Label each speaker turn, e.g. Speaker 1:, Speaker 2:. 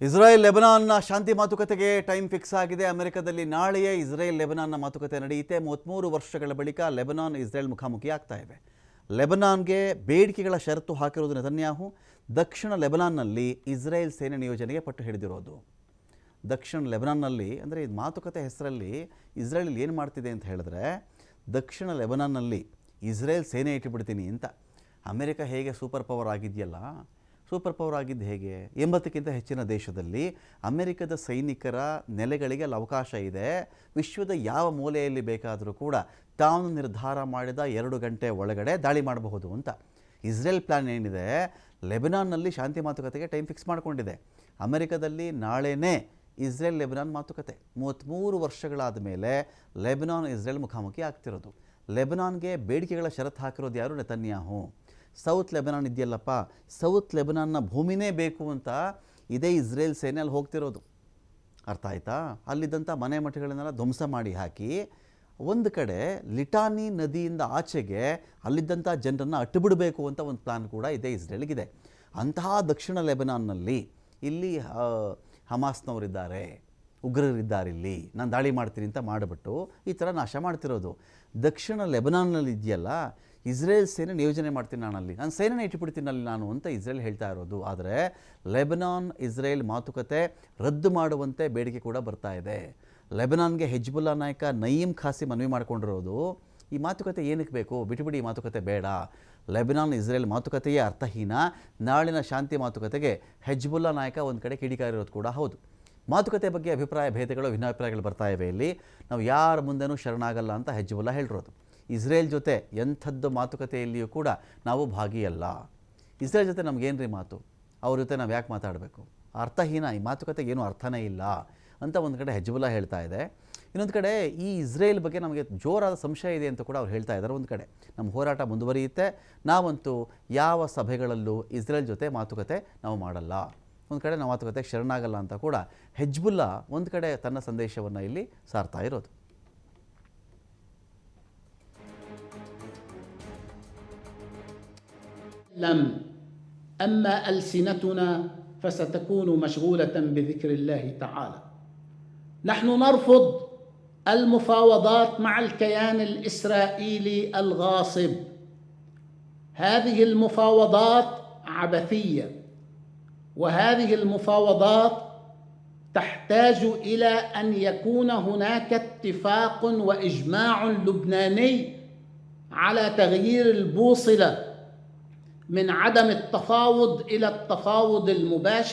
Speaker 1: ಇಸ್ರಾಯೇಲ್ ಲೆಬನಾನ್ನ ಶಾಂತಿ ಮಾತುಕತೆಗೆ time fix ಆಗಿದೆ. ಅಮೆರಿಕದಲ್ಲಿ ನಾಳೆಯೇ ಇಸ್ರಾಯೇಲ್ ಲೆಬನಾನ್ನ ಮಾತುಕತೆ ನಡೆಯುತ್ತೆ. 33 ವರ್ಷಗಳ ಬಳಿಕ ಲೆಬನಾನ್ ಇಸ್ರೇಲ್ ಮುಖಾಮುಖಿ ಆಗ್ತಾ ಇವೆ. ಲೆಬನಾನ್ಗೆ ಬೇಡಿಕೆಗಳ ಷರತ್ತು ಹಾಕಿರೋದು ನೆತನ್ಯಾಹು. ದಕ್ಷಿಣ ಲೆಬನಾನ್ನಲ್ಲಿ ಇಸ್ರೇಲ್ ಸೇನೆ ನಿಯೋಜನೆಗೆ ಪಟ್ಟು ಹಿಡಿದಿರೋದು. ದಕ್ಷಿಣ ಲೆಬನಾನ್ನಲ್ಲಿ ಅಂದರೆ ಇದು ಮಾತುಕತೆ ಹೆಸರಲ್ಲಿ ಇಸ್ರೇಲ್ ಏನು ಮಾಡ್ತಿದೆ ಅಂತ ಹೇಳಿದ್ರೆ, ದಕ್ಷಿಣ ಲೆಬನಾನ್ನಲ್ಲಿ ಇಸ್ರೇಲ್ ಸೇನೆ ಇಟ್ಟುಬಿಡ್ತೀನಿ ಅಂತ. ಅಮೆರಿಕ ಹೇಗೆ ಸೂಪರ್ ಪವರ್ ಆಗಿದೆಯಲ್ಲ, ಸೂಪರ್ ಪವರ್ ಆಗಿದ್ದು ಹೇಗೆ? 80ಕ್ಕಿಂತ ಹೆಚ್ಚಿನ ದೇಶದಲ್ಲಿ ಅಮೆರಿಕದ ಸೈನಿಕರ ನೆಲೆಗಳಿಗೆ ಅಲ್ಲಿ ಅವಕಾಶ ಇದೆ. ವಿಶ್ವದ ಯಾವ ಮೂಲೆಯಲ್ಲಿ ಬೇಕಾದರೂ ಕೂಡ ತಾನು ನಿರ್ಧಾರ ಮಾಡಿದ 2 ಗಂಟೆ ಒಳಗಡೆ ದಾಳಿ ಮಾಡಬಹುದು ಅಂತ. ಇಸ್ರೇಲ್ ಪ್ಲ್ಯಾನ್ ಏನಿದೆ, ಲೆಬನಾನ್ನಲ್ಲಿ ಶಾಂತಿ ಮಾತುಕತೆಗೆ ಟೈಮ್ ಫಿಕ್ಸ್ ಮಾಡಿಕೊಂಡಿದೆ. ಅಮೆರಿಕದಲ್ಲಿ ನಾಳೆನೇ ಇಸ್ರೇಲ್ ಲೆಬನಾನ್ ಮಾತುಕತೆ. 33 ವರ್ಷಗಳಾದ ಮೇಲೆ ಲೆಬನಾನ್ ಇಸ್ರೇಲ್ ಮುಖಾಮುಖಿ ಆಗ್ತಿರೋದು. ಲೆಬನಾನ್ಗೆ ಬೇಡಿಕೆಗಳ ಷರತ್ತು ಹಾಕಿರೋದು ಯಾರು? ನೆತನ್ಯಾಹು. ಸೌತ್ ಲೆಬನಾನ್ ಇದೆಯಲ್ಲಪ್ಪ, ಸೌತ್ ಲೆಬನಾನ್ನ ಭೂಮಿನೇ ಬೇಕು ಅಂತ ಇದೇ ಇಸ್ರೇಲ್ ಸೇನೆ ಅಲ್ಲಿ ಹೋಗ್ತಿರೋದು. ಅರ್ಥ ಆಯ್ತಾ? ಅಲ್ಲಿದ್ದಂಥ ಮನೆ ಮಠಗಳನ್ನೆಲ್ಲ ಧ್ವಂಸ ಮಾಡಿ ಹಾಕಿ ಒಂದು ಕಡೆ ಲಿಟಾನಿ ನದಿಯಿಂದ ಆಚೆಗೆ ಅಲ್ಲಿದ್ದಂಥ ಜನರನ್ನು ಅಟ್ಟುಬಿಡಬೇಕು ಅಂತ ಒಂದು ಪ್ಲಾನ್ ಕೂಡ ಇದೇ ಇಸ್ರೇಲ್ಗಿದೆ. ಅಂತಹ ದಕ್ಷಿಣ ಲೆಬನಾನ್ನಲ್ಲಿ ಇಲ್ಲಿ ಹಮಾಸ್ನವರಿದ್ದಾರೆ, ಉಗ್ರರಿದ್ದಾರೆ, ಇಲ್ಲಿ ನಾನು ದಾಳಿ ಮಾಡ್ತೀನಿ ಅಂತ ಮಾಡಿಬಿಟ್ಟು ಈ ಥರ ನಾಶ ಮಾಡ್ತಿರೋದು. ದಕ್ಷಿಣ ಲೆಬನಾನ್ನಲ್ಲಿ ಇದೆಯಲ್ಲ, ಇಸ್ರೇಲ್ ಸೇನೆ ನಿಯೋಜನೆ ಮಾಡ್ತೀನಿ ನಾನಲ್ಲಿ, ನಾನು ಸೇನೆನ ಇಟ್ಟುಬಿಡ್ತೀನಲ್ಲಿ ನಾನು ಅಂತ ಇಸ್ರೇಲ್ ಹೇಳ್ತಾ ಇರೋದು. ಆದರೆ ಲೆಬನಾನ್ ಇಸ್ರೇಲ್ ಮಾತುಕತೆ ರದ್ದು ಮಾಡುವಂತೆ ಬೇಡಿಕೆ ಕೂಡ ಬರ್ತಾ ಇದೆ. ಲೆಬನಾನ್ಗೆ ಹೆಜ್ಬುಲ್ಲಾ ನಾಯಕ ನಯೀಮ್ ಖಾಸಿಮ್ ಮನವಿ ಮಾಡಿಕೊಂಡಿರೋದು, ಈ ಮಾತುಕತೆ ಏನಕ್ಕೆ ಬೇಕು, ಬಿಟ್ಟುಬಿಡಿ, ಈ ಮಾತುಕತೆ ಬೇಡ, ಲೆಬನಾನ್ ಇಸ್ರೇಲ್ ಮಾತುಕತೆಯೇ ಅರ್ಥಹೀನ, ನಾಳಿನ ಶಾಂತಿ ಮಾತುಕತೆಗೆ ಹೆಜ್ಬುಲ್ಲಾ ನಾಯಕ ಒಂದು ಕಡೆ ಕಿಡಿಕಾರಿರೋದು ಕೂಡ ಹೌದು. ಮಾತುಕತೆ ಬಗ್ಗೆ ಅಭಿಪ್ರಾಯ ಭೇದಗಳು, ಭಿನ್ನಾಭಿಪ್ರಾಯಗಳು ಬರ್ತಾ ಇವೆ. ಇಲ್ಲಿ ನಾವು ಯಾರ ಮುಂದೆನೂ ಶರಣಾಗಲ್ಲ ಅಂತ ಹೆಜ್ಬುಲ್ಲಾ ಹೇಳಿರೋದು. ಇಸ್ರೇಲ್ ಜೊತೆ ಎಂಥದ್ದು ಮಾತುಕತೆಯಲ್ಲಿಯೂ ಕೂಡ ನಾವು ಭಾಗಿಯಲ್ಲ. ಇಸ್ರೇಲ್ ಜೊತೆ ನಮಗೇನು ರೀ ಮಾತು, ಅವ್ರ ಜೊತೆ ನಾವು ಯಾಕೆ ಮಾತಾಡಬೇಕು, ಅರ್ಥಹೀನ, ಈ ಮಾತುಕತೆಗೆ ಏನೂ ಅರ್ಥನೇ ಇಲ್ಲ ಅಂತ ಒಂದು ಕಡೆ ಹೆಜ್ಬುಲ್ಲಾ ಹೇಳ್ತಾ ಇದೆ. ಇನ್ನೊಂದು ಕಡೆ ಈ ಇಸ್ರೇಲ್ ಬಗ್ಗೆ ನಮಗೆ ಜೋರಾದ ಸಂಶಯ ಇದೆ ಅಂತ ಕೂಡ ಅವ್ರು ಹೇಳ್ತಾ ಇದ್ದಾರೆ. ಒಂದು ಕಡೆ ನಮ್ಮ ಹೋರಾಟ ಮುಂದುವರಿಯುತ್ತೆ, ನಾವಂತೂ ಯಾವ ಸಭೆಗಳಲ್ಲೂ ಇಸ್ರೇಲ್ ಜೊತೆ ಮಾತುಕತೆ ನಾವು ಮಾಡಲ್ಲ, ಒಂದು ಕಡೆ ನಾವು ಮಾತುಕತೆಗೆ ಶರಣಾಗಲ್ಲ ಅಂತ ಕೂಡ ಹೆಜ್ಬುಲ್ಲಾ ಒಂದು ಕಡೆ ತನ್ನ ಸಂದೇಶವನ್ನು ಇಲ್ಲಿ ಸಾರ್ತಾ ಇರೋದು.
Speaker 2: أما ألسنتنا فستكون مشغولة بذكر الله تعالى. نحن نرفض المفاوضات مع الكيان الإسرائيلي الغاصب. هذه المفاوضات عبثية، وهذه المفاوضات تحتاج إلى أن يكون هناك اتفاق وإجماع لبناني على تغيير البوصلة من عدم التفاوض إلى التفاوض المباشر.